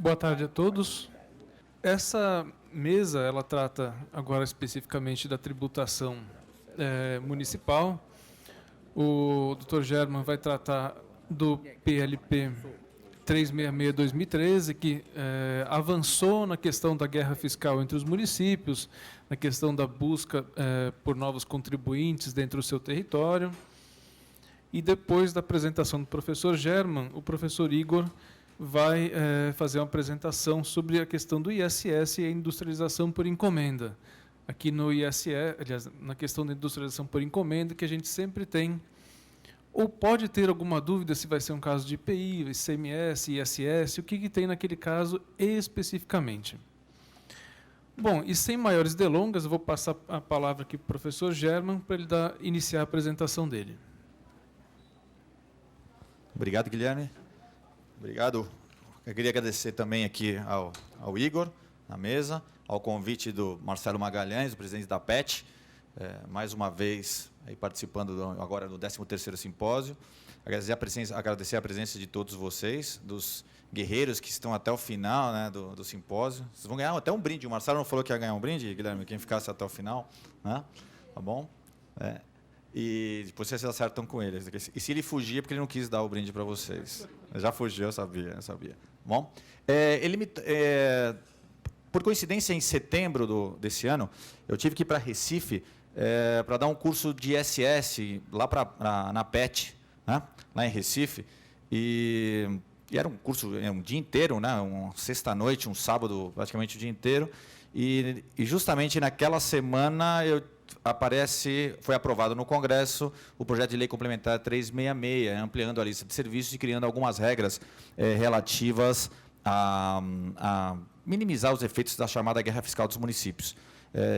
Boa tarde a todos. Essa mesa, ela trata agora especificamente da tributação municipal. O Dr. German vai tratar do PLP 366/2013, que avançou na questão da guerra fiscal entre os municípios, na questão da busca por novos contribuintes dentro do seu território. E depois da apresentação do professor German, o professor Igor vai fazer uma apresentação sobre a questão do ISS e a industrialização por encomenda. Aqui no ISS, aliás, na questão da industrialização por encomenda, que a gente sempre tem, ou pode ter alguma dúvida se vai ser um caso de IPI, ICMS, ISS, o que tem naquele caso especificamente. Bom, e sem maiores delongas, eu vou passar a palavra aqui para o professor German para ele iniciar a apresentação dele. Obrigado, Guilherme. Obrigado. Eu queria agradecer também aqui ao Igor, na mesa, ao convite do Marcelo Magalhães, o presidente da PET, mais uma vez aí participando agora do 13º simpósio. Agradecer a presença de todos vocês, dos guerreiros que estão até o final, né, do simpósio. Vocês vão ganhar até um brinde. O Marcelo não falou que ia ganhar um brinde, Guilherme, quem ficasse até o final, né? Tá bom? E depois vocês acertam com ele. E se ele fugir, é porque ele não quis dar o brinde para vocês. Já fugiu, eu sabia. Bom, por coincidência, em setembro desse ano, eu tive que ir para Recife para dar um curso de ISS lá na PET, né, lá em Recife. E era um curso um dia inteiro, né, uma sexta-noite, um sábado, praticamente o dia inteiro. E justamente naquela semana foi aprovado no Congresso o projeto de lei complementar 366, ampliando a lista de serviços e criando algumas regras relativas a minimizar os efeitos da chamada guerra fiscal dos municípios.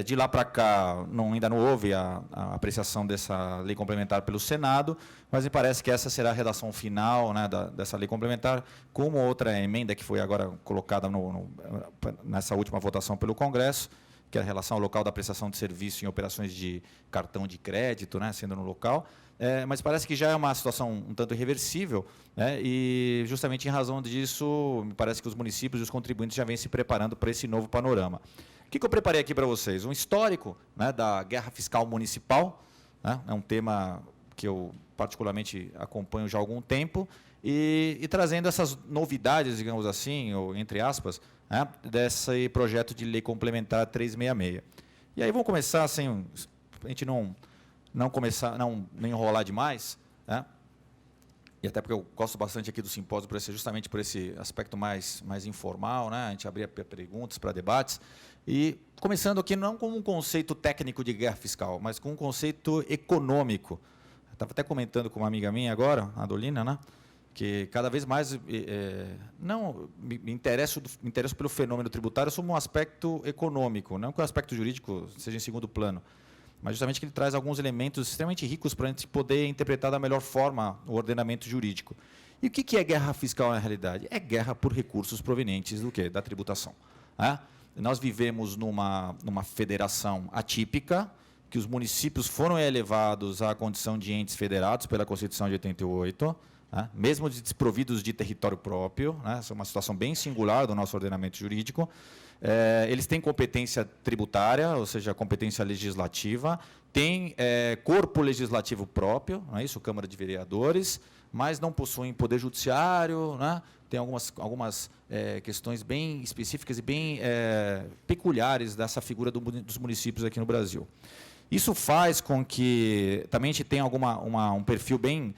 De lá para cá, ainda não houve a apreciação dessa lei complementar pelo Senado, mas me parece que essa será a redação final, né, dessa lei complementar, com uma outra emenda que foi agora colocada nessa última votação pelo Congresso, que é a relação ao local da prestação de serviço em operações de cartão de crédito, né, sendo no local. Mas parece que já é uma situação um tanto irreversível, né, e justamente em razão disso, me parece que os municípios e os contribuintes já vêm se preparando para esse novo panorama. O que eu preparei aqui para vocês? Um histórico, né, da guerra fiscal municipal, né, é um tema que eu particularmente acompanho já há algum tempo, e trazendo essas novidades, digamos assim, ou entre aspas, né, desse projeto de lei complementar 366. E aí vamos começar, assim, a gente não enrolar demais, né, e até porque eu gosto bastante aqui do simpósio justamente por esse aspecto mais informal, né, a gente abrir perguntas para debates, e começando aqui não com um conceito técnico de guerra fiscal, mas com um conceito econômico. Eu estava até comentando com uma amiga minha agora, a Adolina, né, que cada vez mais não me interesso pelo fenômeno tributário sob um aspecto econômico, não que o aspecto jurídico seja em segundo plano, mas justamente que ele traz alguns elementos extremamente ricos para a gente poder interpretar da melhor forma o ordenamento jurídico. E o que é guerra fiscal na realidade? É guerra por recursos provenientes do quê? Da tributação. Nós vivemos numa federação atípica, que os municípios foram elevados à condição de entes federados pela Constituição de 88, mesmo desprovidos de território próprio, né? Essa é uma situação bem singular do nosso ordenamento jurídico. Eles têm competência tributária, ou seja, competência legislativa, têm corpo legislativo próprio, não é isso? Câmara de Vereadores, mas não possuem poder judiciário, né? Tem algumas questões bem específicas e bem peculiares dessa figura dos municípios aqui no Brasil. Isso faz com que também a gente tenha um perfil bem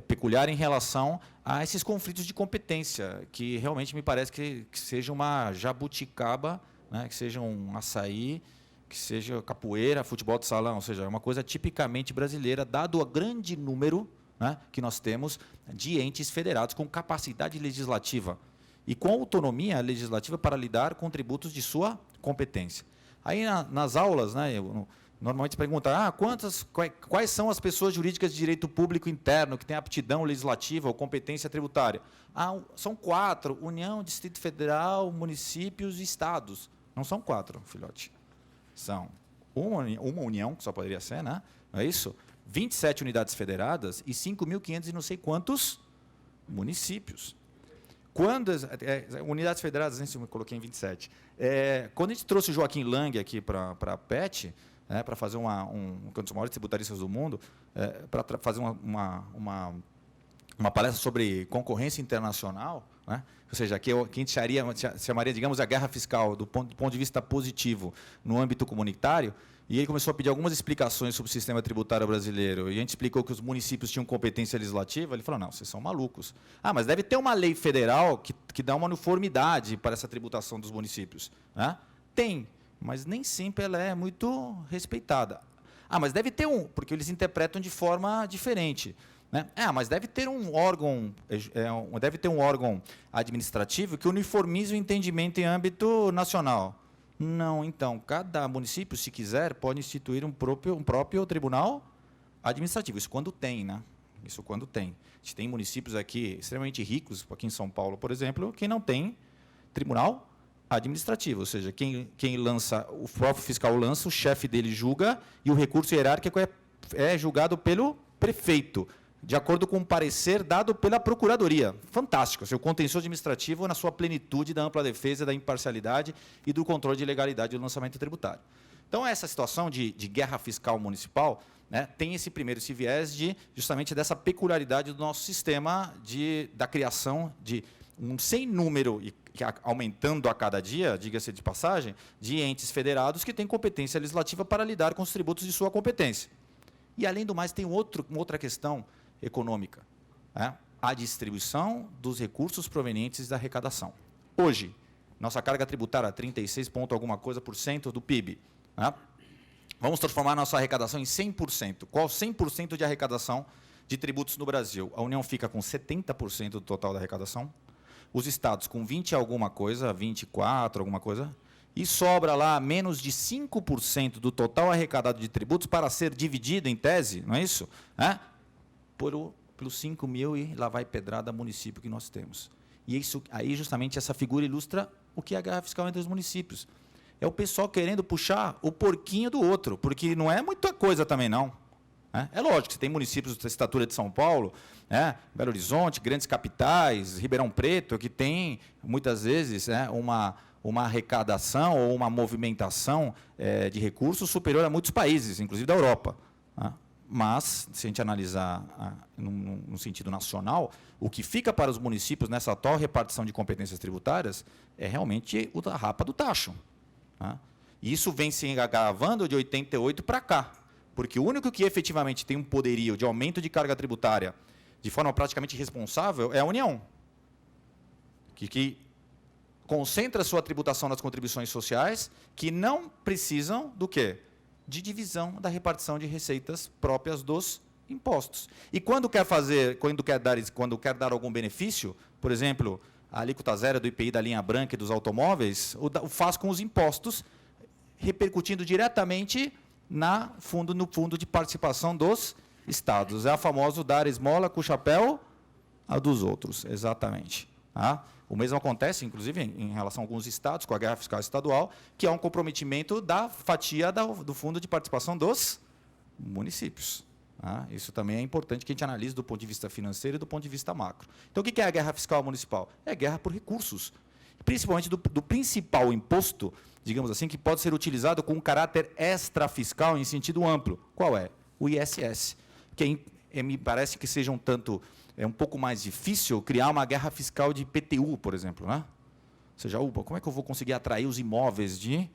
peculiar em relação a esses conflitos de competência, que realmente me parece que seja uma jabuticaba, né, que seja um açaí, que seja capoeira, futebol de salão, ou seja, é uma coisa tipicamente brasileira, dado o grande número, né, que nós temos de entes federados com capacidade legislativa e com autonomia legislativa para lidar com tributos de sua competência. Aí, nas aulas, né, normalmente pergunta, quais são as pessoas jurídicas de direito público interno que têm aptidão legislativa ou competência tributária? São 4, União, Distrito Federal, municípios e estados. Não são 4, filhote. São uma União, que só poderia ser, né? Não é isso? 27 unidades federadas e 5.500 e não sei quantos municípios. quando unidades federadas, nem se eu coloquei em 27. Quando a gente trouxe o Joaquim Lang aqui para a PET, para fazer um dos maiores tributaristas do mundo, para fazer uma palestra sobre concorrência internacional, né? Ou seja, que a gente chamaria, digamos, a guerra fiscal do ponto de vista positivo no âmbito comunitário, e ele começou a pedir algumas explicações sobre o sistema tributário brasileiro, e a gente explicou que os municípios tinham competência legislativa, ele falou, não, vocês são malucos. Mas deve ter uma lei federal que dá uma uniformidade para essa tributação dos municípios. Né? Tem, mas nem sempre ela é muito respeitada. Mas deve ter porque eles interpretam de forma diferente. Né? Mas deve ter um órgão administrativo que uniformize o entendimento em âmbito nacional. Não, então, cada município, se quiser, pode instituir um próprio tribunal administrativo. Isso quando tem, né? Isso quando tem. A gente tem municípios aqui extremamente ricos, aqui em São Paulo, por exemplo, que não tem tribunal administrativo, ou seja, quem lança, o próprio fiscal lança, o chefe dele julga e o recurso hierárquico é julgado pelo prefeito, de acordo com um parecer dado pela Procuradoria. Fantástico. O contencioso administrativo na sua plenitude da ampla defesa, da imparcialidade e do controle de legalidade do lançamento tributário. Então, essa situação de guerra fiscal municipal, né, tem esse viés justamente dessa peculiaridade do nosso sistema da criação de um sem número, e aumentando a cada dia, diga-se de passagem, de entes federados que têm competência legislativa para lidar com os tributos de sua competência. E, além do mais, tem uma outra questão econômica, né? A distribuição dos recursos provenientes da arrecadação. Hoje, nossa carga tributária 36 ponto alguma coisa por cento do PIB. Né? Vamos transformar nossa arrecadação em 100%. Qual 100% de arrecadação de tributos no Brasil? A União fica com 70% do total da arrecadação, os estados com 20 alguma coisa, 24 alguma coisa, e sobra lá menos de 5% do total arrecadado de tributos para ser dividido, em tese, não é isso? Pelos 5 mil e lá vai pedrada município que nós temos. E isso, aí justamente essa figura ilustra o que é a guerra fiscal entre os municípios. É o pessoal querendo puxar o porquinho do outro, porque não é muita coisa também, não. É lógico que você tem municípios da estatura de São Paulo, Belo Horizonte, grandes capitais, Ribeirão Preto, que tem, muitas vezes, uma arrecadação ou uma movimentação de recursos superior a muitos países, inclusive da Europa. Mas, se a gente analisar no sentido nacional, o que fica para os municípios nessa atual repartição de competências tributárias é realmente o da rapa do tacho. E isso vem se agravando de 88 para cá, porque o único que efetivamente tem um poderio de aumento de carga tributária de forma praticamente irresponsável é a União, que concentra sua tributação nas contribuições sociais, que não precisam do quê? De divisão da repartição de receitas próprias dos impostos. E quando quer dar algum benefício, por exemplo, a alíquota zero do IPI da linha branca e dos automóveis, o faz com os impostos, repercutindo diretamente no fundo de participação dos estados. É a famosa dar esmola com o chapéu a dos outros, exatamente. O mesmo acontece, inclusive, em relação a alguns estados, com a guerra fiscal estadual, que é um comprometimento da fatia do fundo de participação dos municípios. Isso também é importante que a gente analise do ponto de vista financeiro e do ponto de vista macro. Então, o que é a guerra fiscal municipal? É a guerra por recursos, principalmente do principal imposto, digamos assim, que pode ser utilizado com um caráter extrafiscal em sentido amplo. Qual é? O ISS, que me parece que seja um pouco mais difícil criar uma guerra fiscal de IPTU, por exemplo. Ou seja, como é que eu vou conseguir atrair os imóveis de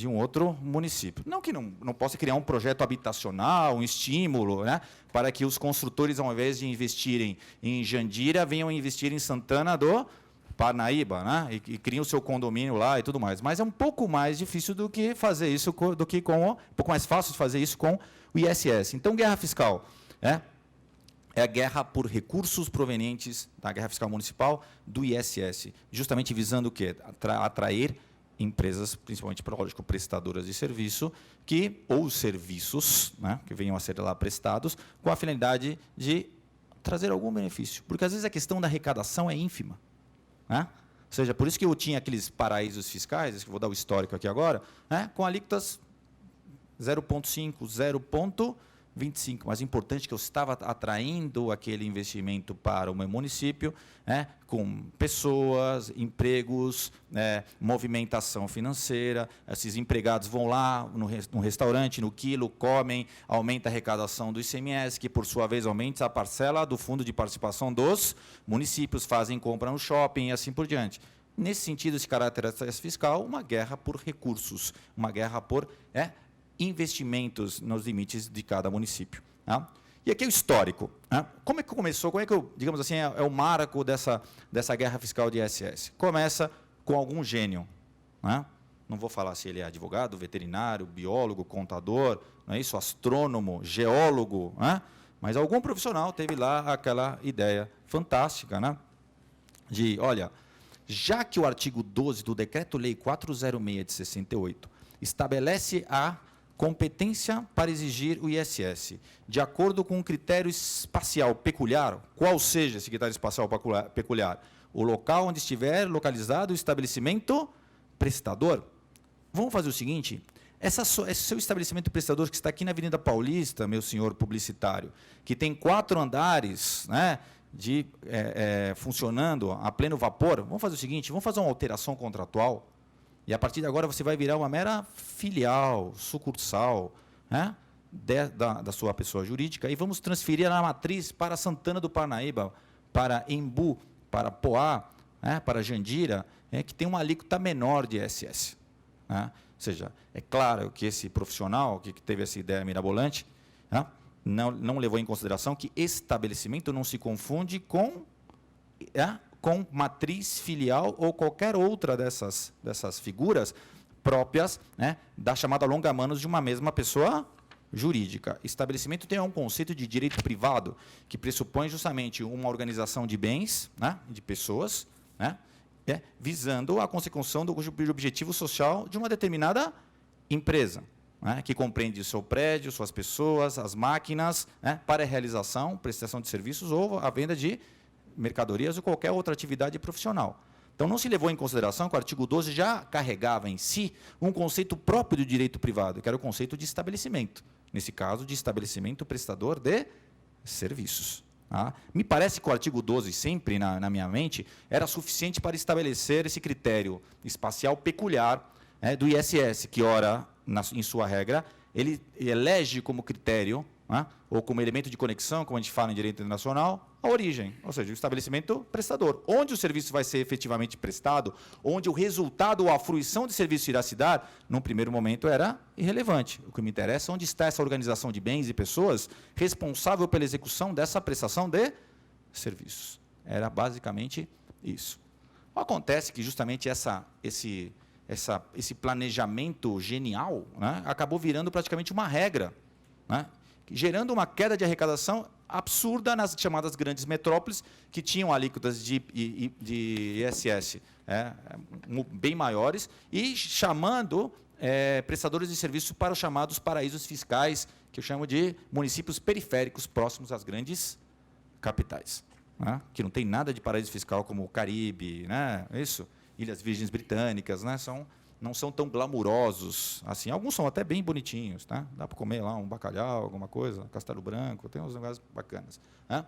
um outro município? Não que não possa criar um projeto habitacional, um estímulo, para que os construtores, ao invés de investirem em Jandira, venham investir em Santana do Parnaíba, e criem o seu condomínio lá e tudo mais. Mas é um pouco mais difícil do que fazer isso um pouco mais fácil de fazer isso com o ISS. Então, guerra fiscal é a guerra por recursos provenientes da guerra fiscal municipal do ISS, justamente visando o quê? Atrair empresas, principalmente, lógico, prestadoras de serviço, ou serviços, que venham a ser lá prestados, com a finalidade de trazer algum benefício. Porque, às vezes, a questão da arrecadação é ínfima. Ou seja, por isso que eu tinha aqueles paraísos fiscais, que vou dar o histórico aqui agora, com alíquotas 0,5, 0,2, 25. Mas o importante é que eu estava atraindo aquele investimento para o meu município, né, com pessoas, empregos, movimentação financeira. Esses empregados vão lá no restaurante, no quilo, comem, aumenta a arrecadação do ICMS, que, por sua vez, aumenta a parcela do fundo de participação dos municípios, fazem compra no shopping e assim por diante. Nesse sentido, esse caráter fiscal, uma guerra por recursos, uma guerra por investimentos nos limites de cada município. Tá? E aqui é o histórico. Né? Como é que começou? Como é que, digamos assim, é o marco dessa guerra fiscal de ISS? Começa com algum gênio. Né? Não vou falar se ele é advogado, veterinário, biólogo, contador, não é isso? Astrônomo, geólogo, né? Mas algum profissional teve lá aquela ideia fantástica, né? De, olha, já que o artigo 12 do Decreto-Lei 406 de 68 estabelece a competência para exigir o ISS, de acordo com um critério espacial peculiar, qual seja esse critério espacial peculiar? O local onde estiver localizado o estabelecimento prestador. Vamos fazer o seguinte, esse seu estabelecimento prestador que está aqui na Avenida Paulista, meu senhor publicitário, que tem 4 andares, né, funcionando a pleno vapor, vamos fazer o seguinte, vamos fazer uma alteração contratual, e a partir de agora você vai virar uma mera filial, sucursal, né, da sua pessoa jurídica, e vamos transferir a matriz para Santana do Parnaíba, para Embu, para Poá, né, para Jandira, que tem uma alíquota menor de ISS. Né? Ou seja, é claro que esse profissional que teve essa ideia mirabolante, né, não levou em consideração que estabelecimento não se confunde com matriz, filial ou qualquer outra dessas figuras próprias, né, da chamada longa-manos de uma mesma pessoa jurídica. Estabelecimento tem um conceito de direito privado que pressupõe justamente uma organização de bens, né, de pessoas, né, visando a consecução do objetivo social de uma determinada empresa, né, que compreende o seu prédio, suas pessoas, as máquinas, né, para a realização, prestação de serviços ou a venda de mercadorias ou qualquer outra atividade profissional. Então, não se levou em consideração que o artigo 12 já carregava em si um conceito próprio do direito privado, que era o conceito de estabelecimento. Nesse caso, de estabelecimento prestador de serviços. Tá? Me parece que o artigo 12, sempre na minha mente, era suficiente para estabelecer esse critério espacial peculiar, do ISS, que, ora, em sua regra, ele elege como critério, né, ou como elemento de conexão, como a gente fala em direito internacional, a origem, ou seja, o estabelecimento prestador. Onde o serviço vai ser efetivamente prestado, onde o resultado ou a fruição de serviço irá se dar, num primeiro momento era irrelevante. O que me interessa é onde está essa organização de bens e pessoas responsável pela execução dessa prestação de serviços. Era basicamente isso. Acontece que justamente esse planejamento genial, né, acabou virando praticamente uma regra, né, gerando uma queda de arrecadação absurda nas chamadas grandes metrópoles, que tinham alíquotas de ISS bem maiores, e chamando prestadores de serviço para os chamados paraísos fiscais, que eu chamo de municípios periféricos próximos às grandes capitais, né, que não tem nada de paraíso fiscal como o Caribe, né, Ilhas Virgens Britânicas, né, não são tão glamurosos assim. Alguns são até bem bonitinhos, tá? Dá para comer lá um bacalhau, alguma coisa, Castelo Branco, tem uns negócios bacanas. Né?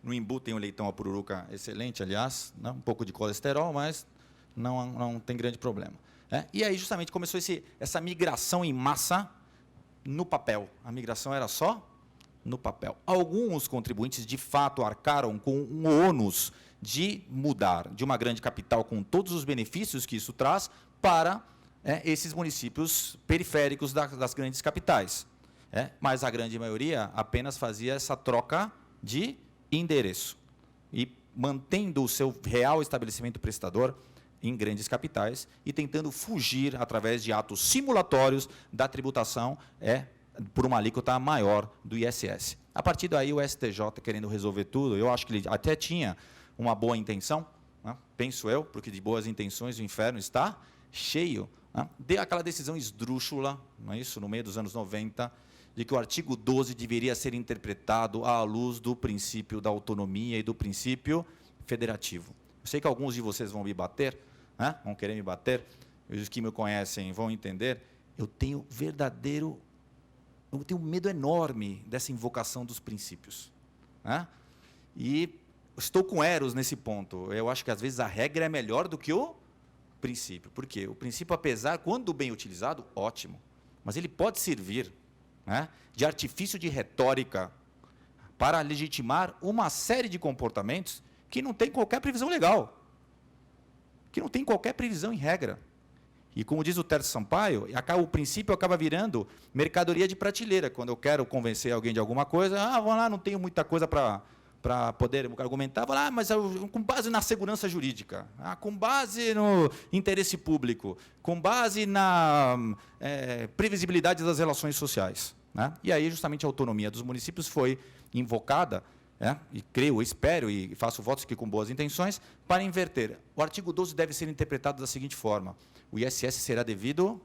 No Embu tem o leitão à pururuca excelente, aliás, né? Um pouco de colesterol, mas não tem grande problema. Né? E aí justamente começou essa migração em massa no papel. A migração era só no papel. Alguns contribuintes, de fato, arcaram com um ônus de mudar de uma grande capital com todos os benefícios que isso traz para esses municípios periféricos das grandes capitais. Mas a grande maioria apenas fazia essa troca de endereço e mantendo o seu real estabelecimento prestador em grandes capitais e tentando fugir, através de atos simulatórios, da tributação por uma alíquota maior do ISS. A partir daí, o STJ, querendo resolver tudo, eu acho que ele até tinha uma boa intenção, né? Penso eu, porque de boas intenções o inferno está cheio, né? Deu aquela decisão esdrúxula, não é isso, no meio dos anos 90, de que o artigo 12 deveria ser interpretado à luz do princípio da autonomia e do princípio federativo. Eu sei que alguns de vocês vão me bater, né? Vão querer me bater, os que me conhecem vão entender, eu tenho verdadeiro eu tenho um medo enorme dessa invocação dos princípios, né? E estou com Eros nesse ponto. Eu acho que, às vezes, a regra é melhor do que o princípio. Por quê? O princípio, apesar, quando bem utilizado, ótimo. Mas ele pode servir, né, de artifício de retórica para legitimar uma série de comportamentos que não tem qualquer previsão legal, que não tem qualquer previsão em regra. E, como diz o Tércio Sampaio, o princípio acaba virando mercadoria de prateleira. Quando eu quero convencer alguém de alguma coisa, vamos lá, não tenho muita coisa para poder argumentar, vou lá, mas com base na segurança jurídica, com base no interesse público, com base na previsibilidade das relações sociais, né? E aí, justamente, a autonomia dos municípios foi invocada, e creio, espero e faço votos aqui com boas intenções, para inverter. O artigo 12 deve ser interpretado da seguinte forma: o ISS será devido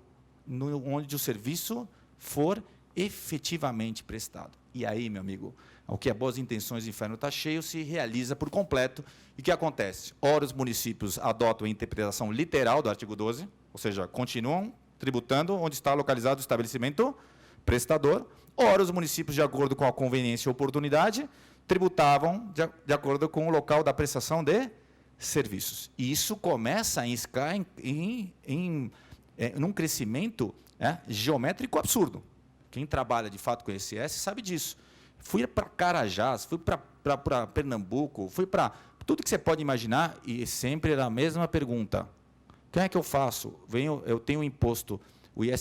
onde o serviço for efetivamente prestado. E aí, meu amigo, o que é boas intenções, o inferno está cheio, se realiza por completo. E o que acontece? Ora, os municípios adotam a interpretação literal do artigo 12, ou seja, continuam tributando onde está localizado o estabelecimento prestador. Ora, os municípios, de acordo com a conveniência e oportunidade, tributavam de acordo com o local da prestação de serviços. E isso começa a iscar num crescimento geométrico absurdo. Quem trabalha, de fato, com o ISS sabe disso. Fui para Carajás, fui para Pernambuco, fui para tudo que você pode imaginar, e sempre era a mesma pergunta: o que é que eu faço? Eu tenho um imposto,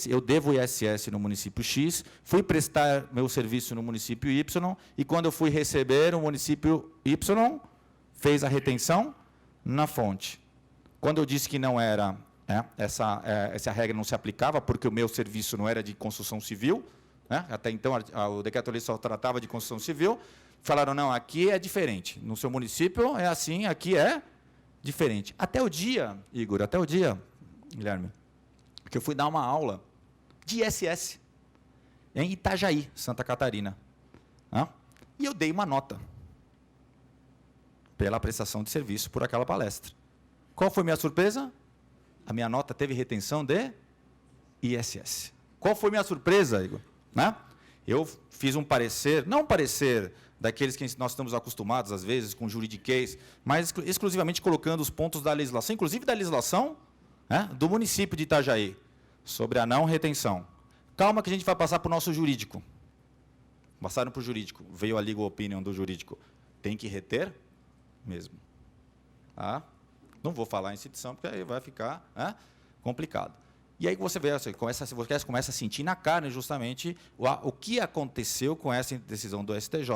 eu devo o ISS no município X, fui prestar meu serviço no município Y, e quando eu fui receber, o município Y fez a retenção na fonte. Quando eu disse que não era, essa regra não se aplicava, porque o meu serviço não era de construção civil, até então o decreto-lei só tratava de construção civil, falaram, não, aqui é diferente, no seu município é assim, aqui é diferente. Até o dia, Igor, Guilherme, que eu fui dar uma aula de ISS em Itajaí, Santa Catarina, e eu dei uma nota pela prestação de serviço por aquela palestra. Qual foi minha surpresa? A minha nota teve retenção de ISS. Qual foi minha surpresa, Igor? Eu fiz um parecer, não um parecer daqueles que nós estamos acostumados, às vezes, com juridiquês, mas exclusivamente colocando os pontos da legislação, inclusive da legislação do município de Itajaí, sobre a não retenção. Calma que a gente vai passar para o nosso jurídico. Passaram para o jurídico. Veio a legal opinion do jurídico. Tem que reter mesmo. Não vou falar em citação, porque aí vai ficar complicado. E aí você vê, você começa a sentir na carne justamente o que aconteceu com essa decisão do STJ,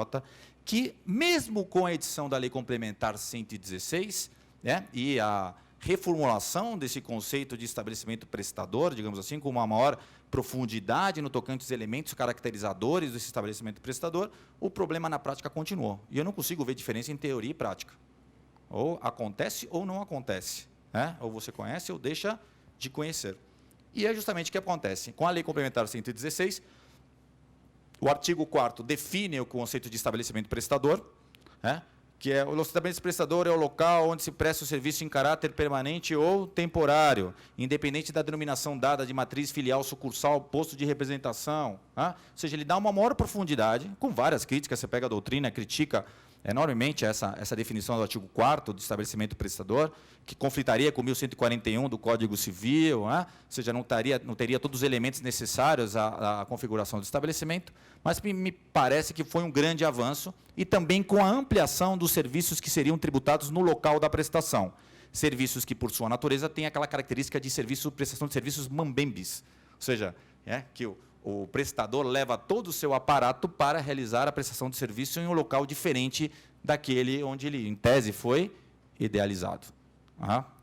que mesmo com a edição da Lei Complementar 116, e a reformulação desse conceito de estabelecimento prestador, digamos assim, com uma maior profundidade no tocante aos elementos caracterizadores desse estabelecimento prestador, o problema na prática continuou. E eu não consigo ver diferença em teoria e prática. Ou acontece ou não acontece. Ou você conhece ou deixa de conhecer. E é justamente o que acontece. Com a Lei Complementar 116, o artigo 4º define o conceito de estabelecimento prestador, que o estabelecimento prestador é o local onde se presta o serviço em caráter permanente ou temporário, independente da denominação dada de matriz, filial, sucursal, posto de representação. Ou seja, ele dá uma maior profundidade, com várias críticas, você pega a doutrina, critica enormemente essa definição do artigo 4º do estabelecimento prestador, que conflitaria com 1141 do Código Civil, ou seja, não teria todos os elementos necessários à configuração do estabelecimento, mas me parece que foi um grande avanço, e também com a ampliação dos serviços que seriam tributados no local da prestação. Serviços que, por sua natureza, têm aquela característica de prestação de serviços mambembes, ou seja, que o prestador leva todo o seu aparato para realizar a prestação de serviço em um local diferente daquele onde ele, em tese, foi idealizado.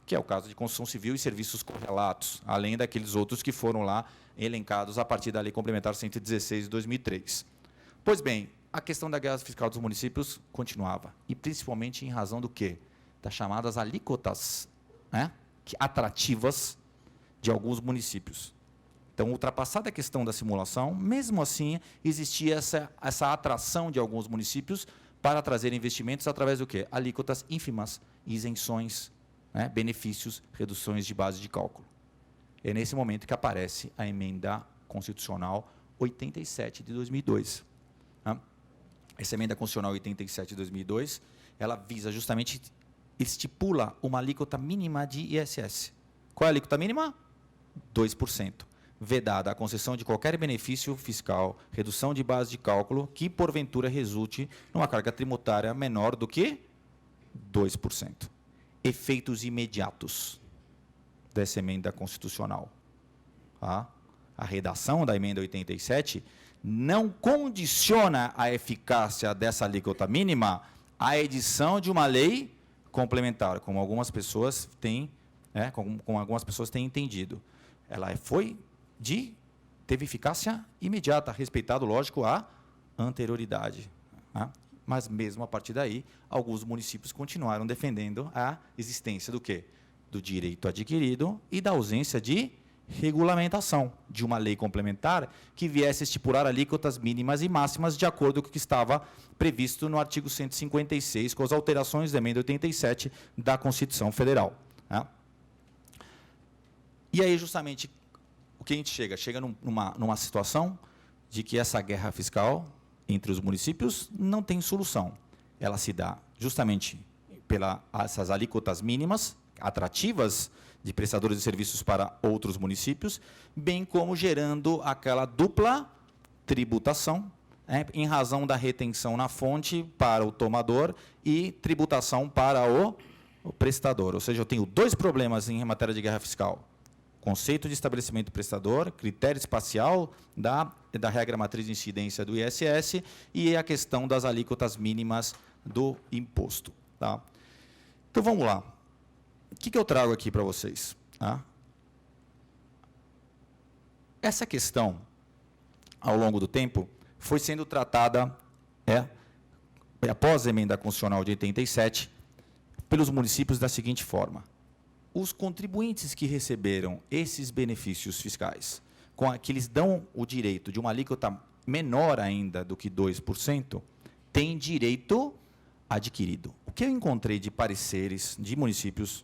Que é o caso de construção civil e serviços correlatos, além daqueles outros que foram lá elencados a partir da Lei Complementar 116 de 2003. Pois bem, a questão da guerra fiscal dos municípios continuava, e principalmente em razão do quê? Das chamadas alíquotas atrativas de alguns municípios. Então, ultrapassada a questão da simulação, mesmo assim, existia essa atração de alguns municípios para trazer investimentos através do quê? Alíquotas ínfimas, isenções, benefícios, reduções de base de cálculo. É nesse momento que aparece a emenda constitucional 87 de 2002. Tá? Essa emenda constitucional 87 de 2002, ela visa justamente, estipula uma alíquota mínima de ISS. Qual é a alíquota mínima? 2%. Vedada a concessão de qualquer benefício fiscal, redução de base de cálculo, que porventura resulte numa carga tributária menor do que 2%. Efeitos imediatos dessa emenda constitucional. Tá? A redação da emenda 87 não condiciona a eficácia dessa alíquota mínima à edição de uma lei complementar, como algumas pessoas têm, como algumas pessoas têm entendido. Ela teve eficácia imediata, respeitado, lógico, a anterioridade. Tá? Mas, mesmo a partir daí, alguns municípios continuaram defendendo a existência do quê? Do direito adquirido e da ausência de regulamentação de uma lei complementar que viesse estipular alíquotas mínimas e máximas de acordo com o que estava previsto no artigo 156, com as alterações da emenda 87 da Constituição Federal. Tá? E aí, justamente, o que a gente chega? Chega numa situação de que essa guerra fiscal entre os municípios não tem solução. Ela se dá justamente essas alíquotas mínimas, atrativas, de prestadores de serviços para outros municípios, bem como gerando aquela dupla tributação, em razão da retenção na fonte para o tomador e tributação para o prestador. Ou seja, eu tenho dois problemas em matéria de guerra fiscal. Conceito de estabelecimento prestador, critério espacial da regra matriz de incidência do ISS e a questão das alíquotas mínimas do imposto. Tá? Então, vamos lá. O que eu trago aqui para vocês? Tá? Essa questão, ao longo do tempo, foi sendo tratada, após a emenda constitucional de 87, pelos municípios da seguinte forma. Os contribuintes que receberam esses benefícios fiscais, que eles dão o direito de uma alíquota menor ainda do que 2%, têm direito adquirido. O que eu encontrei de pareceres de municípios,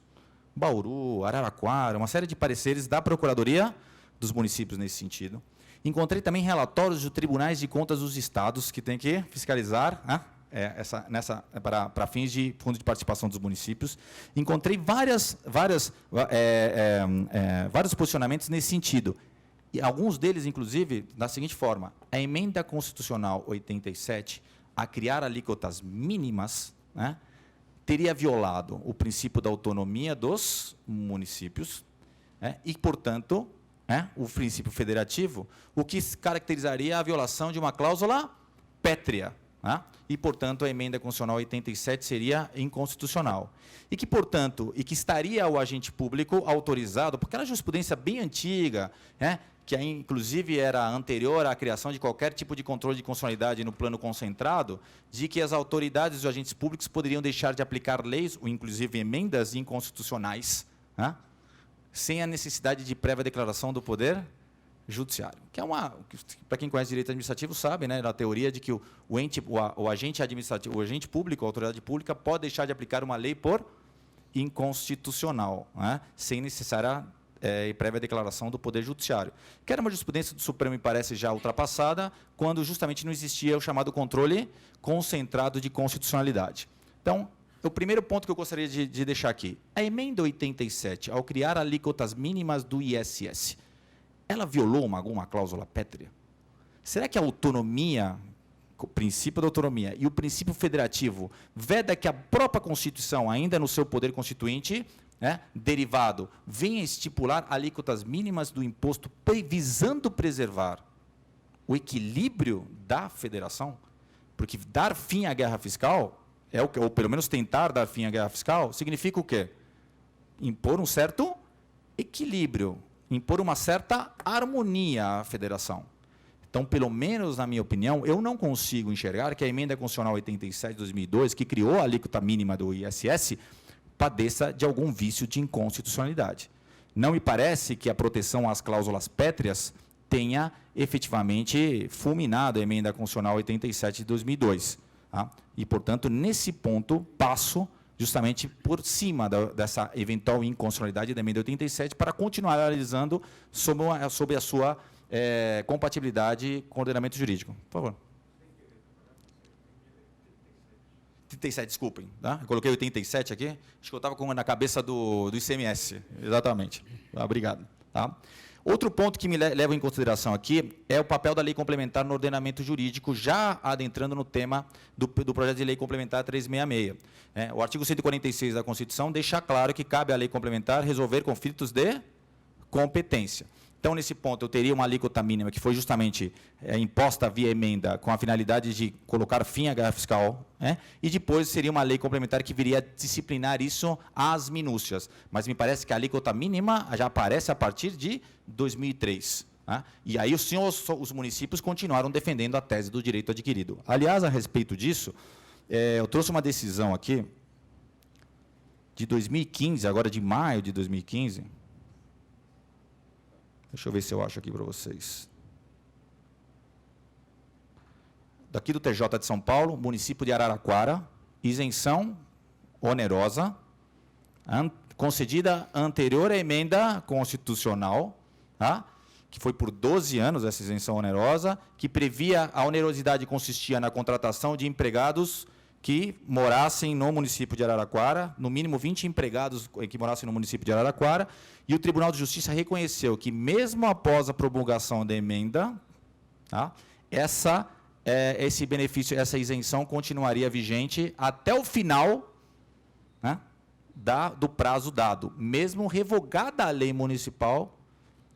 Bauru, Araraquara, uma série de pareceres da Procuradoria dos municípios nesse sentido. Encontrei também relatórios de tribunais de contas dos estados que têm que fiscalizar para fins de fundo de participação dos municípios. Encontrei vários posicionamentos nesse sentido. E alguns deles, inclusive, da seguinte forma: a emenda constitucional 87, a criar alíquotas mínimas, teria violado o princípio da autonomia dos municípios e, portanto, o princípio federativo, o que caracterizaria a violação de uma cláusula pétrea. E, portanto, a emenda constitucional 87 seria inconstitucional. E que, portanto, estaria o agente público autorizado, porque era jurisprudência bem antiga, que inclusive era anterior à criação de qualquer tipo de controle de constitucionalidade no plano concentrado, de que as autoridades e os agentes públicos poderiam deixar de aplicar leis, ou inclusive emendas inconstitucionais, sem a necessidade de prévia declaração do Poder Judiciário. Que é para quem conhece direito administrativo sabe, da teoria de que o agente administrativo, o agente público, a autoridade pública, pode deixar de aplicar uma lei por inconstitucional, sem necessária e prévia declaração do Poder Judiciário. Que era uma jurisprudência do Supremo, me parece, já ultrapassada, quando justamente não existia o chamado controle concentrado de constitucionalidade. Então, o primeiro ponto que eu gostaria de deixar aqui, a emenda 87, ao criar alíquotas mínimas do ISS, ela violou alguma cláusula pétrea? Será que a autonomia, o princípio da autonomia e o princípio federativo veda que a própria Constituição, ainda no seu poder constituinte, derivado, venha estipular alíquotas mínimas do imposto visando preservar o equilíbrio da federação? Porque dar fim à guerra fiscal, ou pelo menos tentar dar fim à guerra fiscal, significa o quê? Impor um certo equilíbrio, impor uma certa harmonia à federação. Então, pelo menos na minha opinião, eu não consigo enxergar que a emenda constitucional 87 de 2002, que criou a alíquota mínima do ISS, padeça de algum vício de inconstitucionalidade. Não me parece que a proteção às cláusulas pétreas tenha efetivamente fulminado a emenda constitucional 87 de 2002. E, portanto, nesse ponto, passo justamente por cima dessa eventual inconstitucionalidade da emenda 87 para continuar analisando sob a sua compatibilidade com o ordenamento jurídico. Por favor. 37, desculpem. Tá? Eu coloquei 87 aqui. Acho que eu estava na cabeça do ICMS. Exatamente. Obrigado. Tá? Outro ponto que me leva em consideração aqui é o papel da lei complementar no ordenamento jurídico, já adentrando no tema do projeto de lei complementar 366. O artigo 146 da Constituição deixa claro que cabe à lei complementar resolver conflitos de competência. Então, nesse ponto, eu teria uma alíquota mínima que foi justamente imposta via emenda com a finalidade de colocar fim à guerra fiscal, e depois seria uma lei complementar que viria a disciplinar isso às minúcias. Mas me parece que a alíquota mínima já aparece a partir de 2003. E aí os municípios continuaram defendendo a tese do direito adquirido. Aliás, a respeito disso, eu trouxe uma decisão aqui de 2015, agora de maio de 2015. Deixa eu ver se eu acho aqui para vocês. Daqui do TJ de São Paulo, município de Araraquara, isenção onerosa, concedida anterior à emenda constitucional, que foi por 12 anos essa isenção onerosa, que previa a onerosidade consistia na contratação de empregados que morassem no município de Araraquara, no mínimo 20 empregados que morassem no município de Araraquara, e o Tribunal de Justiça reconheceu que, mesmo após a promulgação da emenda, esse benefício, essa isenção continuaria vigente até o final do prazo dado, mesmo revogada a lei municipal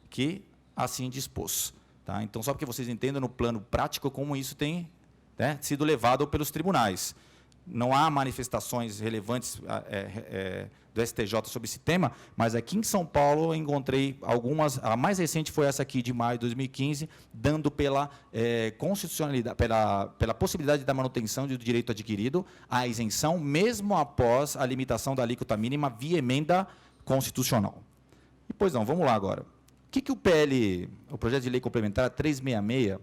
que assim dispôs. Então, só para que vocês entendam no plano prático como isso tem sido levado pelos tribunais. Não há manifestações relevantes do STJ sobre esse tema, mas aqui em São Paulo eu encontrei algumas. A mais recente foi essa aqui, de maio de 2015, dando pela constitucionalidade, pela possibilidade da manutenção do direito adquirido, a isenção, mesmo após a limitação da alíquota mínima via emenda constitucional. E, pois não, vamos lá agora. O que o projeto de lei complementar 366,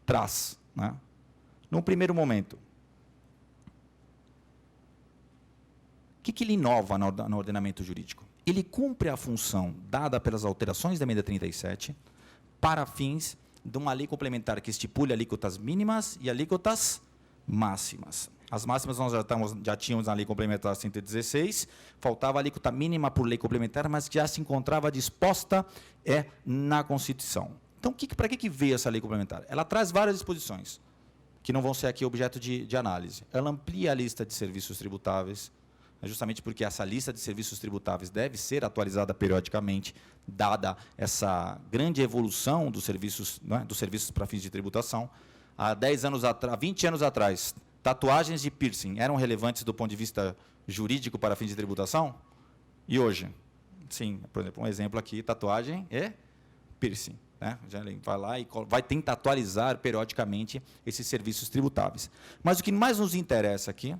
traz? Num primeiro momento, o que ele inova no ordenamento jurídico? Ele cumpre a função dada pelas alterações da emenda 37 para fins de uma lei complementar que estipule alíquotas mínimas e alíquotas máximas. As máximas nós já tínhamos na lei complementar 116, faltava a alíquota mínima por lei complementar, mas que já se encontrava disposta na Constituição. Então, para que veio essa lei complementar? Ela traz várias disposições, que não vão ser aqui objeto de análise. Ela amplia a lista de serviços tributáveis, justamente porque essa lista de serviços tributáveis deve ser atualizada periodicamente, dada essa grande evolução dos serviços para fins de tributação. Há 20 anos atrás, tatuagens de piercing eram relevantes do ponto de vista jurídico para fins de tributação? E hoje? Sim, por exemplo, um exemplo aqui, tatuagem e piercing. Já vai lá e vai tentar atualizar periodicamente esses serviços tributáveis. Mas o que mais nos interessa aqui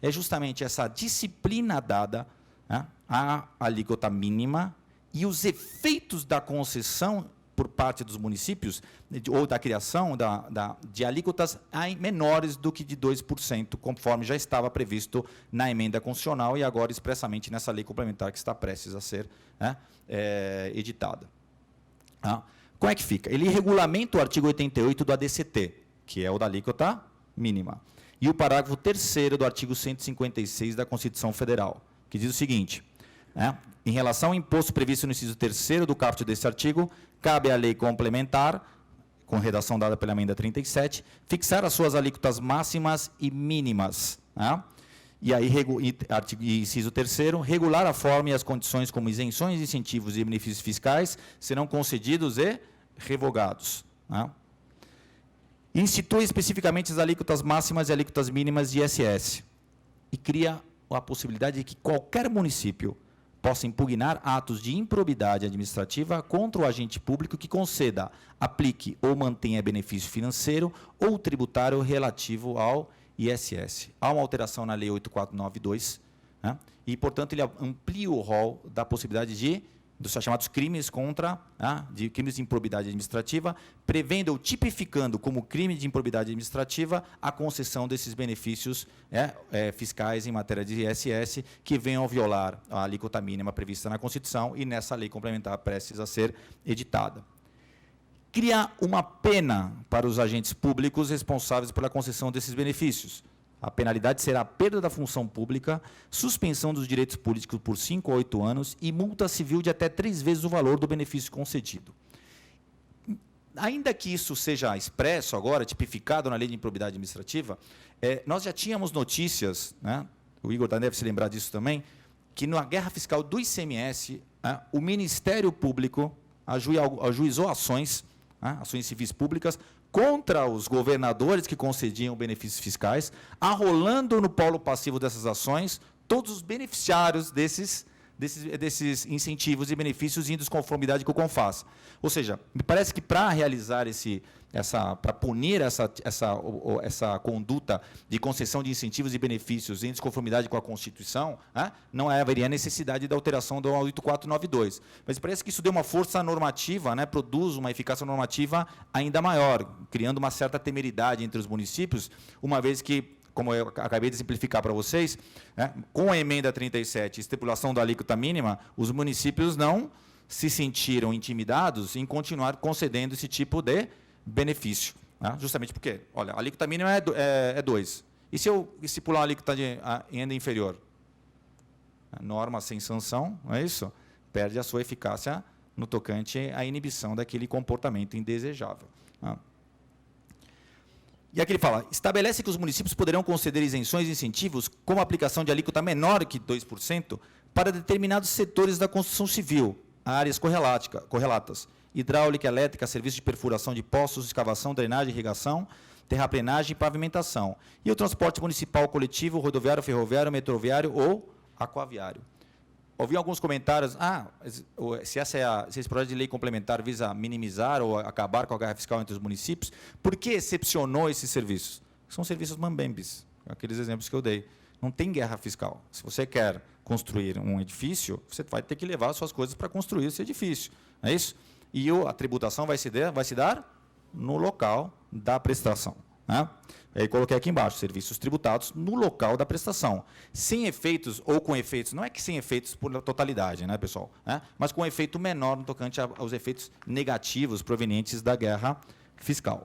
é justamente essa disciplina dada à alíquota mínima e os efeitos da concessão por parte dos municípios, ou da criação de alíquotas menores do que de 2%, conforme já estava previsto na emenda constitucional e agora expressamente nessa lei complementar que está prestes a ser editada. Como é que fica? Ele regulamenta o artigo 88 do ADCT, que é o da alíquota mínima, e o parágrafo 3º do artigo 156 da Constituição Federal, que diz o seguinte: em relação ao imposto previsto no inciso 3º do caput deste artigo, cabe à lei complementar, com redação dada pela emenda 37, fixar as suas alíquotas máximas e mínimas. E aí, inciso 3º, regular a forma e as condições como isenções, incentivos e benefícios fiscais serão concedidos e revogados. Institui especificamente as alíquotas máximas e alíquotas mínimas de ISS e cria a possibilidade de que qualquer município possa impugnar atos de improbidade administrativa contra o agente público que conceda, aplique ou mantenha benefício financeiro ou tributário relativo ao ISS. Há uma alteração na Lei 8492, e, portanto, ele amplia o rol da possibilidade dos chamados crimes de crimes de improbidade administrativa, prevendo ou tipificando como crime de improbidade administrativa a concessão desses benefícios fiscais em matéria de ISS que venham a violar a alíquota mínima prevista na Constituição e nessa lei complementar prestes a ser editada. criar uma pena para os agentes públicos responsáveis pela concessão desses benefícios. A penalidade será a perda da função pública, suspensão dos direitos políticos por 5 a 8 anos e multa civil de até 3 vezes o valor do benefício concedido. Ainda que isso seja expresso agora, tipificado na lei de improbidade administrativa, nós já tínhamos notícias, né, o Igor deve se lembrar disso também, que na guerra fiscal do ICMS, o Ministério Público ajuizou ações, ações civis públicas, contra os governadores que concediam benefícios fiscais, arrolando no polo passivo dessas ações todos os beneficiários desses incentivos e benefícios em desconformidade com o CONFAS. Ou seja, me parece que para realizar para punir essa conduta de concessão de incentivos e benefícios em desconformidade com a Constituição, não haveria necessidade da alteração do 8492. Mas parece que isso deu uma força normativa, produz uma eficácia normativa ainda maior, criando uma certa temeridade entre os municípios, uma vez que, como eu acabei de simplificar para vocês, com a emenda 37, estipulação da alíquota mínima, os municípios não se sentiram intimidados em continuar concedendo esse tipo de benefício. Justamente porque, olha, a alíquota mínima é 2. E se eu estipular uma alíquota de renda inferior? A norma sem sanção, não é isso? Perde a sua eficácia no tocante à inibição daquele comportamento indesejável. E aqui ele fala, estabelece que os municípios poderão conceder isenções e incentivos com a aplicação de alíquota menor que 2% para determinados setores da construção civil, áreas correlatas, hidráulica, elétrica, serviço de perfuração de poços, escavação, drenagem, irrigação, terraplenagem e pavimentação, e o transporte municipal coletivo, rodoviário, ferroviário, metroviário ou aquaviário. Ouvi alguns comentários, se esse projeto de lei complementar visa minimizar ou acabar com a guerra fiscal entre os municípios, por que excepcionou esses serviços? São serviços mambembes, aqueles exemplos que eu dei. Não tem guerra fiscal. Se você quer construir um edifício, você vai ter que levar as suas coisas para construir esse edifício. Não é isso? E a tributação vai se dar no local da prestação. Aí coloquei aqui embaixo, serviços tributados no local da prestação. Sem efeitos ou com efeitos, não é que sem efeitos por totalidade, pessoal? Mas com efeito menor no tocante aos efeitos negativos provenientes da guerra fiscal.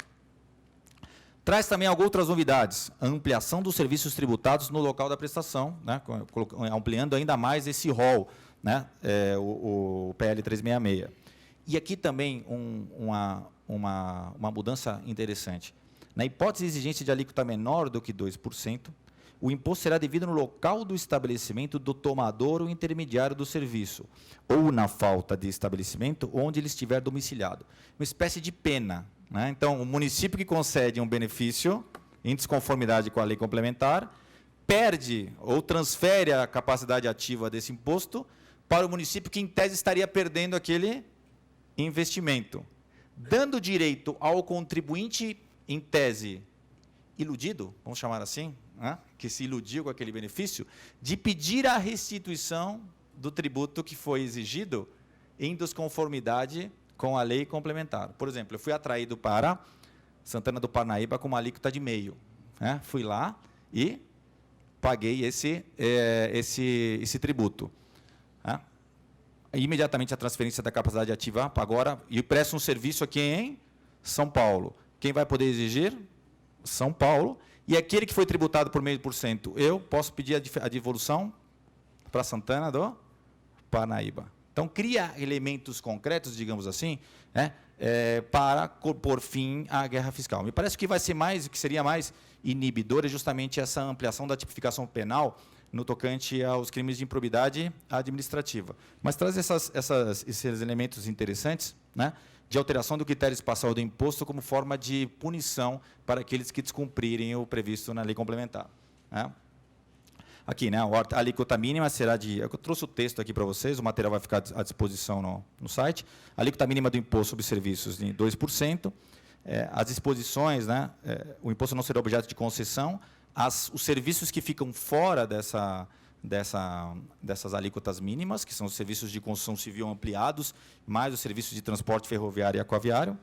Traz também algumas outras novidades. A ampliação dos serviços tributados no local da prestação, ampliando ainda mais esse rol, o PL 366. E aqui também uma mudança interessante. Na hipótese de exigência de alíquota menor do que 2%, o imposto será devido no local do estabelecimento do tomador ou intermediário do serviço, ou na falta de estabelecimento onde ele estiver domiciliado. Uma espécie de pena. Então, o município que concede um benefício em desconformidade com a lei complementar, perde ou transfere a capacidade ativa desse imposto para o município que, em tese, estaria perdendo aquele investimento, dando direito ao contribuinte, em tese, iludido, vamos chamar assim, que se iludiu com aquele benefício, de pedir a restituição do tributo que foi exigido em desconformidade com a lei complementar. Por exemplo, eu fui atraído para Santana do Parnaíba com uma alíquota de 0,5. Fui lá e paguei esse tributo. Imediatamente a transferência da capacidade ativa agora, e presto um serviço aqui em São Paulo. Quem vai poder exigir? São Paulo. E aquele que foi tributado por 0,5%, eu posso pedir a devolução para Santana do Parnaíba. Então, cria elementos concretos, digamos assim, para pôr fim à guerra fiscal. Me parece que o que seria mais inibidor é justamente essa ampliação da tipificação penal no tocante aos crimes de improbidade administrativa. Mas traz esses elementos interessantes, de alteração do critério espacial do imposto como forma de punição para aqueles que descumprirem o previsto na lei complementar. Aqui, a alíquota mínima será de... Eu trouxe o texto aqui para vocês, o material vai ficar à disposição no site. A alíquota mínima do imposto sobre serviços de 2%. As disposições, o imposto não será objeto de concessão. Os serviços que ficam fora dessas alíquotas mínimas, que são os serviços de construção civil ampliados, mais os serviços de transporte ferroviário e aquaviário.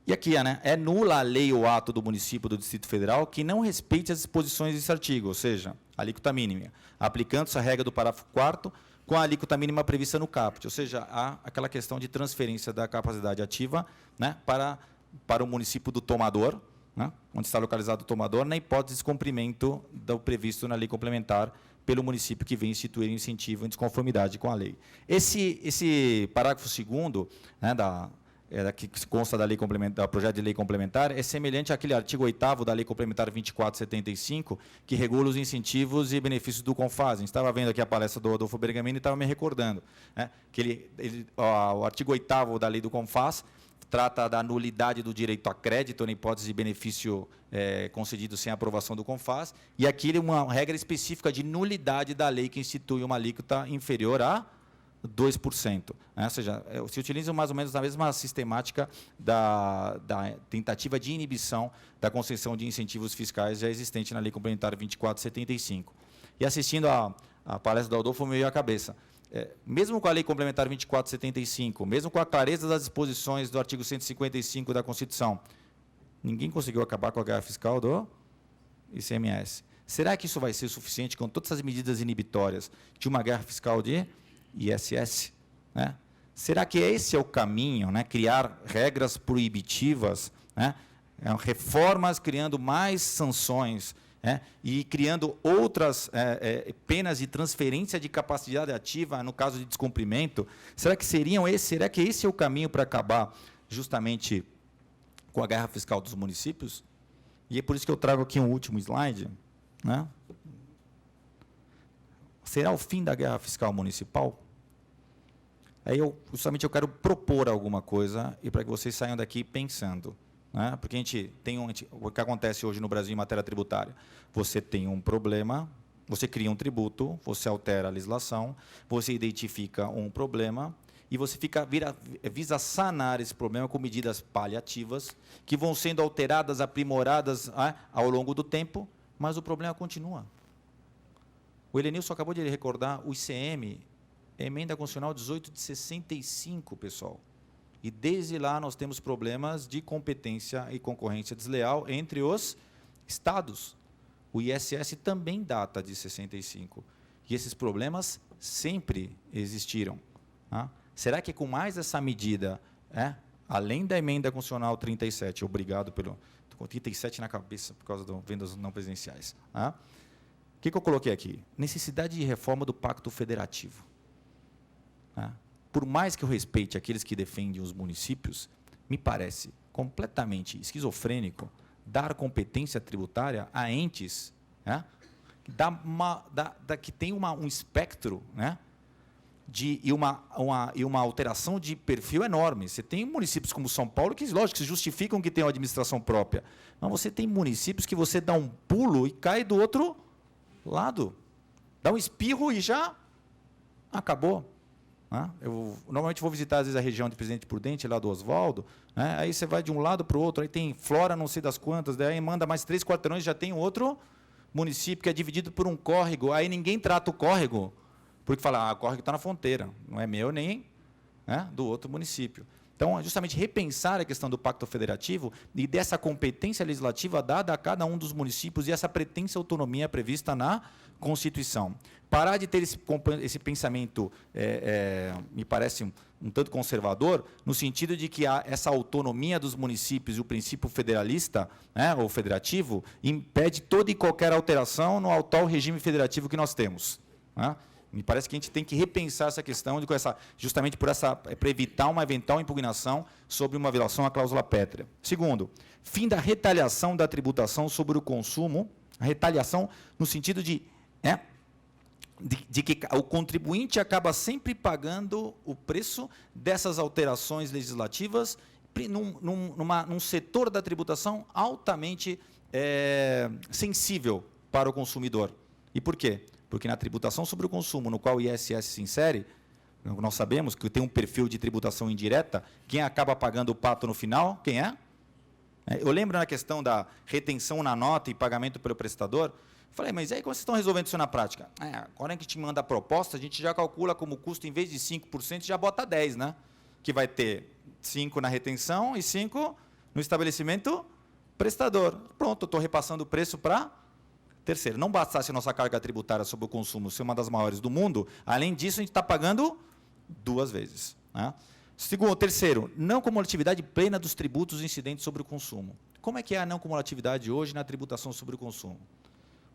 E aqui é nula a lei ou ato do município do Distrito Federal que não respeite as disposições desse artigo, ou seja, alíquota mínima. Aplicando-se a regra do parágrafo 4º, com a alíquota mínima prevista no caput, ou seja, há aquela questão de transferência da capacidade ativa, né, para o município do tomador, né, onde está localizado o tomador, na hipótese de descumprimento do previsto na lei complementar pelo município que vem instituir o incentivo em desconformidade com a lei. Esse parágrafo 2º, né, que consta da lei complementar, do projeto de lei complementar, é semelhante àquele artigo 8º da lei complementar 2475, que regula os incentivos e benefícios do CONFAS. A gente estava vendo aqui a palestra do Adolfo Bergamini e estava me recordando, né, que o artigo 8º da lei do CONFAS trata da nulidade do direito a crédito, na hipótese de benefício concedido sem aprovação do CONFAS, e aqui uma regra específica de nulidade da lei que institui uma alíquota inferior a 2%. Né? Ou seja, se utiliza mais ou menos a mesma sistemática da tentativa de inibição da concessão de incentivos fiscais já existente na Lei Complementar 2475. E assistindo a palestra do Adolfo, me veio à cabeça. Mesmo com a Lei Complementar 2475, mesmo com a clareza das disposições do artigo 155 da Constituição, ninguém conseguiu acabar com a guerra fiscal do ICMS. Será que isso vai ser suficiente com todas as medidas inibitórias de uma guerra fiscal de ISS? Né? Será que esse é o caminho, né? Criar regras proibitivas, né? Reformas criando mais sanções, e criando outras penas de transferência de capacidade ativa no caso de descumprimento? Será que esse é o caminho para acabar justamente com a guerra fiscal dos municípios? E é por isso que eu trago aqui um último slide, né? Será o fim da guerra fiscal municipal? Aí justamente eu quero propor alguma coisa e para que vocês saiam daqui pensando. Né? Porque o que acontece hoje no Brasil em matéria tributária? Você tem um problema, você cria um tributo, você altera a legislação, você identifica um problema e você visa sanar esse problema com medidas paliativas que vão sendo alteradas, aprimoradas ao longo do tempo, mas o problema continua. O Helenilson acabou de recordar o ICM, emenda constitucional 18 de 65, pessoal. E desde lá nós temos problemas de competência e concorrência desleal entre os estados. O ISS também data de 65. E esses problemas sempre existiram. Tá? Será que com mais essa medida, além da emenda constitucional 37, obrigado pelo... Estou com 37 na cabeça por causa das vendas não presenciais. Tá? O que eu coloquei aqui? Necessidade de reforma do Pacto Federativo. Tá? Por mais que eu respeite aqueles que defendem os municípios, me parece completamente esquizofrênico dar competência tributária a entes, né, que tem um espectro, né, e uma alteração de perfil enorme. Você tem municípios como São Paulo que, lógico, se justificam que tem uma administração própria, mas você tem municípios que você dá um pulo e cai do outro lado. Dá um espirro e já acabou. Eu normalmente vou visitar, às vezes, a região de Presidente Prudente, lá do Oswaldo, né? Aí você vai de um lado para o outro, aí tem Flora, não sei das quantas, daí manda mais 3 quarteirões, já tem outro município que é dividido por um córrego, aí ninguém trata o córrego, porque fala, o córrego está na fronteira, não é meu nem do outro município. Então, justamente repensar a questão do Pacto Federativo e dessa competência legislativa dada a cada um dos municípios e essa pretensa autonomia prevista na Constituição. Parar de ter esse pensamento, me parece um tanto conservador, no sentido de que essa autonomia dos municípios e o princípio federalista, ou federativo, impede toda e qualquer alteração no atual regime federativo que nós temos. Me parece que a gente tem que repensar essa questão, justamente para evitar uma eventual impugnação sobre uma violação à cláusula pétrea. Segundo, fim da retaliação da tributação sobre o consumo, a retaliação no sentido de que o contribuinte acaba sempre pagando o preço dessas alterações legislativas num setor da tributação altamente sensível para o consumidor. E por quê? Porque na tributação sobre o consumo, no qual o ISS se insere, nós sabemos que tem um perfil de tributação indireta, quem acaba pagando o pato no final, quem é? Eu lembro na questão da retenção na nota e pagamento pelo prestador, falei, mas aí como vocês estão resolvendo isso na prática? Agora que a gente manda a proposta, a gente já calcula como custo, em vez de 5%, já bota 10%, né? Que vai ter 5% na retenção e 5% no estabelecimento prestador. Pronto, eu estou repassando o preço para Terceiro, não bastasse a nossa carga tributária sobre o consumo ser uma das maiores do mundo, além disso, a gente está pagando 2 vezes. Né? Terceiro, não cumulatividade plena dos tributos incidentes sobre o consumo. Como é que é a não cumulatividade hoje na tributação sobre o consumo?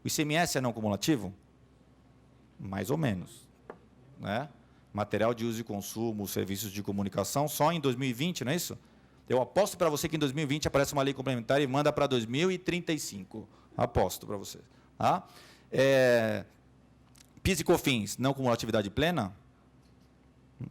O ICMS é não cumulativo? Mais ou menos. Né? Material de uso e consumo, serviços de comunicação, só em 2020, não é isso? Eu aposto para você que em 2020 aparece uma lei complementar e manda para 2035. Aposto para você. Tá? PIS e COFINS, não cumulatividade plena?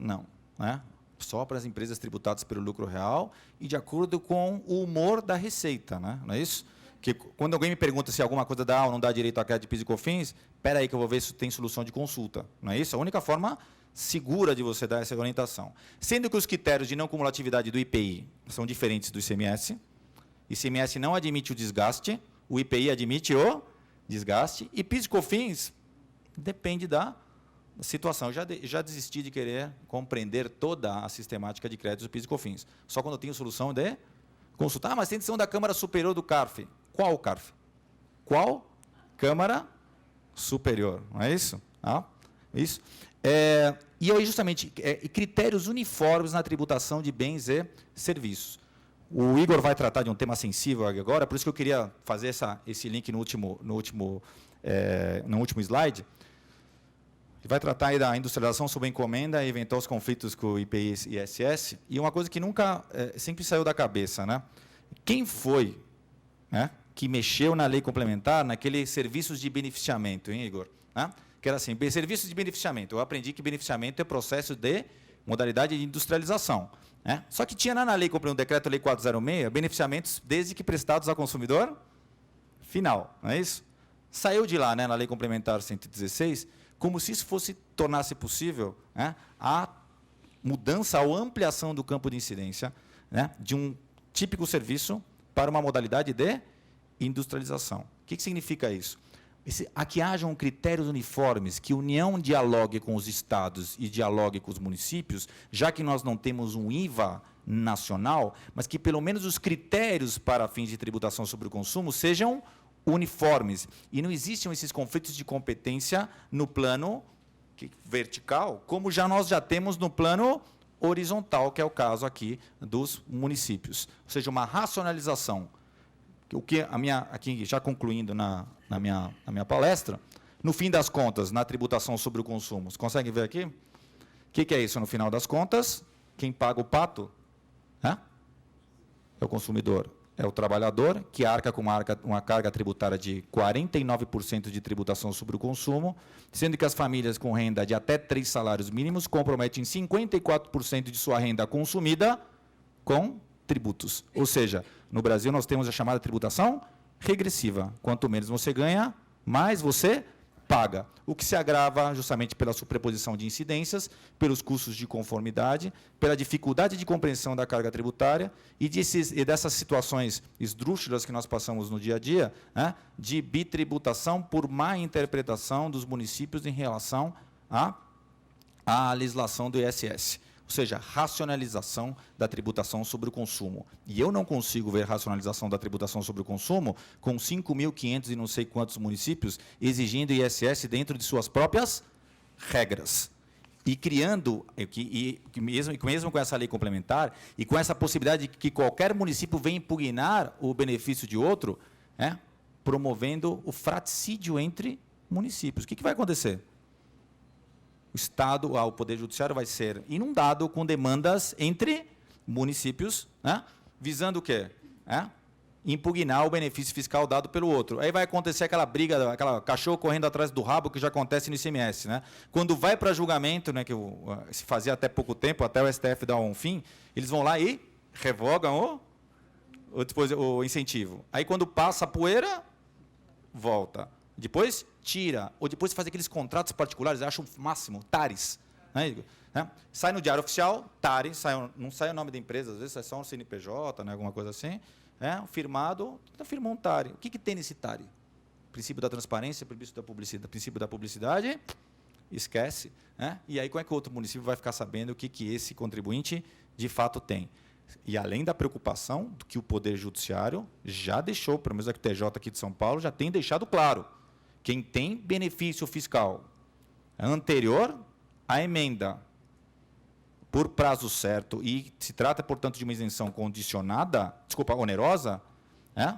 Não. Né? Só para as empresas tributadas pelo lucro real e de acordo com o humor da receita. Né? Não é isso? Que quando alguém me pergunta se alguma coisa dá ou não dá direito a crédito de PIS e COFINS, espera aí que eu vou ver se tem solução de consulta. Não é isso? A única forma segura de você dar essa orientação. Sendo que os critérios de não cumulatividade do IPI são diferentes do ICMS. ICMS não admite o desgaste, o IPI admite o desgaste, e PIS e COFINS depende da situação. Eu já desisti de querer compreender toda a sistemática de créditos do PIS e COFINS. Só quando eu tenho solução de consultar. Mas tem decisão da Câmara Superior do CARF. Qual CARF? Qual Câmara Superior? Não é isso? Isso. E aí, justamente, critérios uniformes na tributação de bens e serviços. O Igor vai tratar de um tema sensível agora, por isso que eu queria fazer esse link no último slide. Ele vai tratar aí da industrialização sob encomenda e eventuais conflitos com o IPI e ISS. E uma coisa que sempre saiu da cabeça. Né? Quem foi, né, que mexeu na lei complementar, naqueles serviços de beneficiamento, hein, Igor? Né? Que era assim, serviços de beneficiamento. Eu aprendi que beneficiamento é processo de modalidade de industrialização. Né? Só que tinha na lei, comprei um decreto-lei 406, beneficiamentos desde que prestados ao consumidor final. Não é isso? Saiu de lá, né, na lei complementar 116, como se isso tornasse possível, né, a mudança ou ampliação do campo de incidência, né, de um típico serviço para uma modalidade de industrialização. O que significa isso? A que hajam critérios uniformes, que a União dialogue com os estados e dialogue com os municípios, já que nós não temos um IVA nacional, mas que pelo menos os critérios para fins de tributação sobre o consumo sejam uniformes e não existam esses conflitos de competência no plano vertical, como nós já temos no plano horizontal, que é o caso aqui dos municípios. Ou seja, uma racionalização. O que aqui já concluindo na minha palestra, no fim das contas, na tributação sobre o consumo, vocês conseguem ver aqui? O que é isso no final das contas? Quem paga o pato é o consumidor. É o trabalhador, que arca com uma carga tributária de 49% de tributação sobre o consumo, sendo que as famílias com renda de até 3 salários mínimos comprometem 54% de sua renda consumida com tributos. Ou seja, no Brasil nós temos a chamada tributação regressiva. Quanto menos você ganha, mais você paga. O que se agrava justamente pela superposição de incidências, pelos custos de conformidade, pela dificuldade de compreensão da carga tributária e dessas situações esdrúxulas que nós passamos no dia a dia, né, de bitributação por má interpretação dos municípios em relação à legislação do ISS. Ou seja, racionalização da tributação sobre o consumo. E eu não consigo ver racionalização da tributação sobre o consumo com 5.500 e não sei quantos municípios exigindo ISS dentro de suas próprias regras. E criando, mesmo com essa lei complementar, e com essa possibilidade de que qualquer município venha impugnar o benefício de outro, promovendo o fraticídio entre municípios. O que vai acontecer? O Estado, o Poder Judiciário vai ser inundado com demandas entre municípios, né, visando o quê? Impugnar o benefício fiscal dado pelo outro. Aí vai acontecer aquela briga, aquela cachorro correndo atrás do rabo que já acontece no ICMS. Né? Quando vai para julgamento, né, que se fazia até pouco tempo, até o STF dar um fim, eles vão lá e revogam o incentivo. Aí, quando passa a poeira, volta. Depois tira, ou depois faz aqueles contratos particulares, acham o máximo, TARES. Né? Sai no Diário Oficial, TARES, não sai o nome da empresa, às vezes sai só um CNPJ, né, alguma coisa assim, firmado, firmou um TARE. O que tem nesse TARE? Princípio da transparência, princípio da publicidade, esquece. Né? E aí, como é que o outro município vai ficar sabendo o que esse contribuinte de fato tem? E além da preocupação que o Poder Judiciário já deixou, pelo menos aqui o TJ aqui de São Paulo, já tem deixado claro. quem tem benefício fiscal anterior à emenda por prazo certo e se trata, portanto, de uma isenção condicionada, onerosa, né?